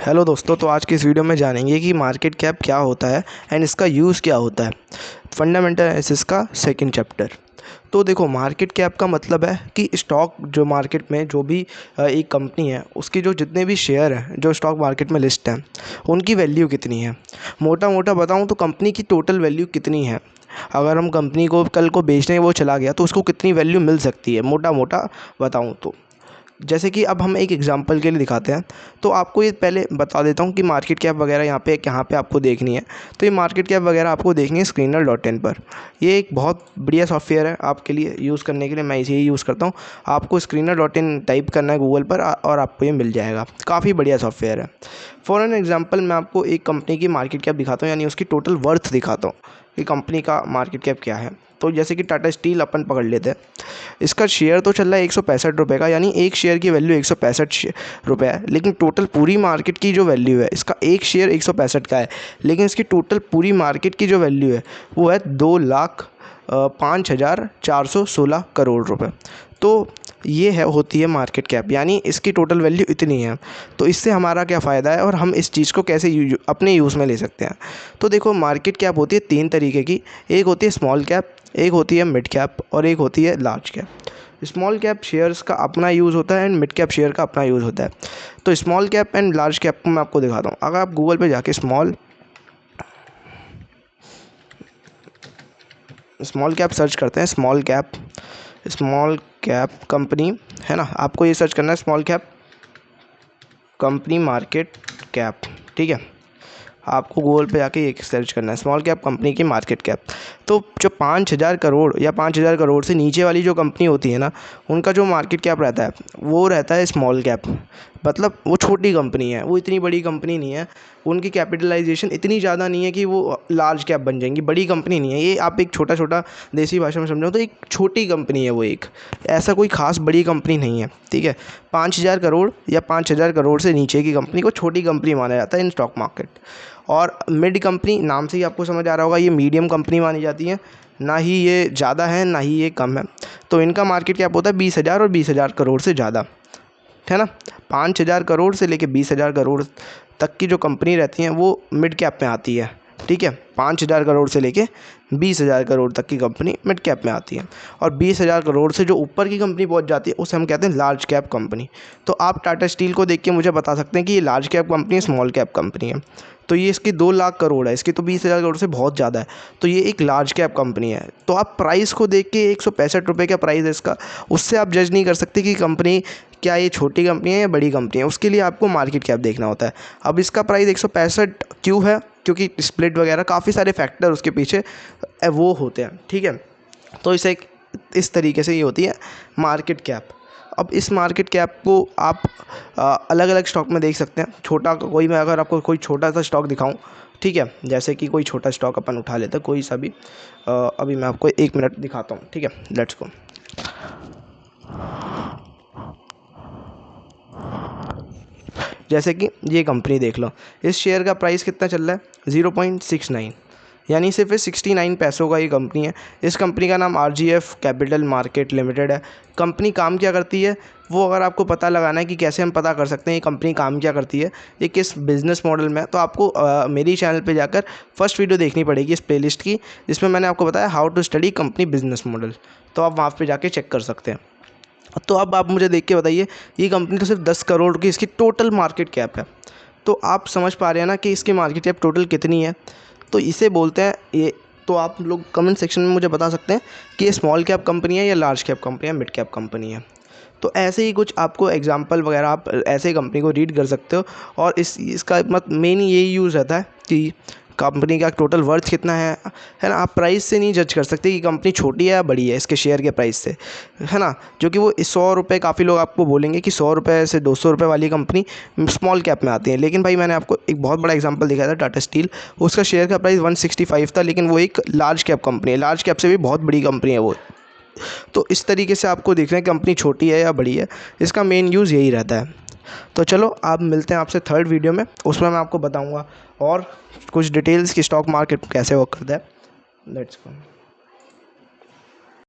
Hello दोस्तों, तो आज की इस वीडियो में जानेंगे कि मार्केट कैप क्या होता है एंड इसका यूज़ क्या होता है। फंडामेंटल एनालिसिस का सेकंड चैप्टर। तो देखो, मार्केट कैप का मतलब है कि स्टॉक जो मार्केट में जो भी एक कंपनी है उसके जो जितने भी शेयर हैं जो स्टॉक मार्केट में लिस्ट हैं उनकी वैल्यू कितनी है। मोटा मोटा बताऊं तो कंपनी की टोटल वैल्यू कितनी है। अगर हम कंपनी को कल को बेचने वो चला गया तो उसको कितनी वैल्यू मिल सकती है, मोटा मोटा बताऊं तो। जैसे कि अब हम एक एग्जांपल के लिए दिखाते हैं, तो आपको ये पहले बता देता हूँ कि मार्केट कैप वगैरह यहाँ पे आपको देखनी है। तो ये मार्केट कैप वगैरह आपको देखनी है स्क्रीनर.इन पर। ये एक बहुत बढ़िया सॉफ्टवेयर है आपके लिए यूज़ करने के लिए, मैं इसे ही यूज़ करता हूँ। आपको स्क्रीनर.इन टाइप करना है गूगल पर और आपको ये मिल जाएगा। काफ़ी बढ़िया सॉफ्टवेयर है। फॉर एन एग्जाम्पल मैं आपको एक कंपनी की मार्केट कैप दिखाता हूँ, यानी उसकी टोटल वर्थ दिखाता हूँ कि कंपनी का मार्केट कैप क्या है। तो जैसे कि टाटा स्टील अपन पकड़ लेते हैं। इसका शेयर तो चल रहा है 165 रुपये का, यानी एक शेयर की वैल्यू 165 रुपये है। लेकिन टोटल पूरी मार्केट की जो वैल्यू है, इसका एक शेयर 165 का है, लेकिन इसकी टोटल पूरी मार्केट की जो वैल्यू है वो है 2,05,416 करोड़ रुपए। तो ये है होती है मार्केट कैप, यानी इसकी टोटल वैल्यू इतनी है। तो इससे हमारा क्या फ़ायदा है और हम इस चीज़ को कैसे अपने यूज़ में ले सकते हैं। तो देखो, मार्केट कैप होती है तीन तरीके की। एक होती है स्मॉल कैप, एक होती है मिड कैप और एक होती है large cap. Small cap shares का अपना यूज़ होता है एंड मिड कैप शेयर का अपना यूज़ होता है। तो small cap and large cap को मैं आपको दिखाता हूँ। अगर आप गूगल पे जाके स्मॉल कैप सर्च करते हैं, स्मॉल कैप कंपनी, है ना, आपको ये सर्च करना है small cap company market cap. ठीक है, आपको गूगल पे जाके एक सर्च करना है स्मॉल कैप कंपनी की मार्केट कैप। तो जो 5,000 करोड़ या 5,000 करोड़ से नीचे वाली जो कंपनी होती है ना, उनका जो मार्केट कैप रहता है वो रहता है स्मॉल कैप। मतलब वो छोटी कंपनी है, वो इतनी बड़ी कंपनी नहीं है। उनकी कैपिटलाइजेशन इतनी ज़्यादा नहीं है कि वो लार्ज कैप बन जाएंगी। बड़ी कंपनी नहीं है ये, आप एक छोटा छोटा देसी भाषा में समझो तो एक छोटी कंपनी है वो, एक ऐसा कोई खास बड़ी कंपनी नहीं है। ठीक है, 5,000 करोड़ या 5,000 करोड़ से नीचे की कंपनी को छोटी कंपनी माना जाता है इन स्टॉक मार्केट। और मिड कंपनी, नाम से ही आपको समझ आ रहा होगा, ये मीडियम कंपनी मानी जाती है। ना ही ये ज़्यादा है ना ही ये कम है। तो इनका मार्केट कैप होता है 20,000 और 20,000 करोड़ से ज़्यादा, है ना। 5,000 करोड़ से लेके 20,000 करोड़ तक की जो कंपनी रहती हैं वो मिड कैप में आती है। ठीक है, 5,000 करोड़ से लेके 20,000 करोड़ तक की कंपनी मिड कैप में आती है। और 20,000 करोड़ से जो ऊपर की कंपनी पहुंच जाती है उसे हम कहते हैं लार्ज कैप कंपनी। तो आप टाटा स्टील को देख के मुझे बता सकते हैं कि ये लार्ज कैप कंपनी है, स्मॉल कैप कंपनी है। तो ये इसकी 2 लाख करोड़ है, इसकी तो 20,000 करोड़ से बहुत ज़्यादा है। तो ये एक लार्ज कैप कंपनी है। तो आप प्राइस को देख के 165 रुपये का प्राइस है इसका, उससे आप जज नहीं कर सकते कि कंपनी क्या ये छोटी कंपनी है या बड़ी कंपनी है। उसके लिए आपको मार्केट कैप देखना होता है। अब इसका प्राइस 165 क्यों है, क्योंकि स्प्लिट वगैरह काफ़ी सारे फैक्टर उसके पीछे वो होते हैं। ठीक है, तो इसे इस तरीके से ये होती है मार्केट कैप। अब इस मार्केट कैप को आप अलग अलग स्टॉक में देख सकते हैं। छोटा कोई, मैं अगर आपको कोई छोटा सा स्टॉक दिखाऊं, ठीक है, जैसे कि कोई छोटा स्टॉक अपन उठा लेते हैं कोई सा भी। अभी मैं आपको 1 मिनट दिखाता हूँ। ठीक है, लेट्स गो। जैसे कि ये कंपनी देख लो, इस शेयर का प्राइस कितना चल रहा है 0.69, यानी सिर्फ 69 पैसों का ये कंपनी है। इस कंपनी का नाम RGF कैपिटल मार्केट लिमिटेड है। कंपनी काम क्या करती है वो अगर आपको पता लगाना है कि कैसे हम पता कर सकते हैं ये कंपनी काम क्या करती है, ये किस बिज़नेस मॉडल में, तो आपको मेरी चैनल पे जाकर फर्स्ट वीडियो देखनी पड़ेगी इस प्लेलिस्ट की, जिसमें मैंने आपको बताया how to study company business model. तो आप वहाँ पे जाके चेक कर सकते हैं। तो अब आप मुझे देख के बताइए, ये कंपनी तो सिर्फ 10 करोड़ की इसकी टोटल मार्केट कैप है। तो आप समझ पा रहे हैं ना कि इसकी मार्केट कैप टोटल कितनी है। तो इसे बोलते हैं ये। तो आप लोग कमेंट सेक्शन में मुझे बता सकते हैं कि ये स्मॉल कैप कंपनी है या लार्ज कैप कंपनी है, मिड कैप कंपनी है। तो ऐसे ही कुछ आपको एग्जांपल वगैरह आप ऐसे कंपनी को रीड कर सकते हो। और इसका मतलब मेन यही यूज़ रहता है कि कंपनी का टोटल वर्थ कितना है ना। आप प्राइस से नहीं जज कर सकते कि कंपनी छोटी है या बड़ी है इसके शेयर के प्राइस से, है ना। जो कि वो 100 रुपये, काफ़ी लोग आपको बोलेंगे कि 100 रुपये से 200 रुपये वाली कंपनी स्मॉल कैप में आती है। लेकिन भाई मैंने आपको एक बहुत बड़ा एग्जांपल दिखाया था टाटा स्टील, उसका शेयर का प्राइस 165 था, लेकिन वो एक लार्ज कैप कंपनी है, लार्ज कैप से भी बहुत बड़ी कंपनी है वो। तो इस तरीके से आपको देख रहे हैं कंपनी छोटी है या बड़ी है, इसका मेन यूज़ यही रहता है। तो चलो आप मिलते हैं आपसे थर्ड वीडियो में, उसमें मैं आपको बताऊंगा और कुछ डिटेल्स की स्टॉक मार्केट कैसे वर्क करता है। Let's go.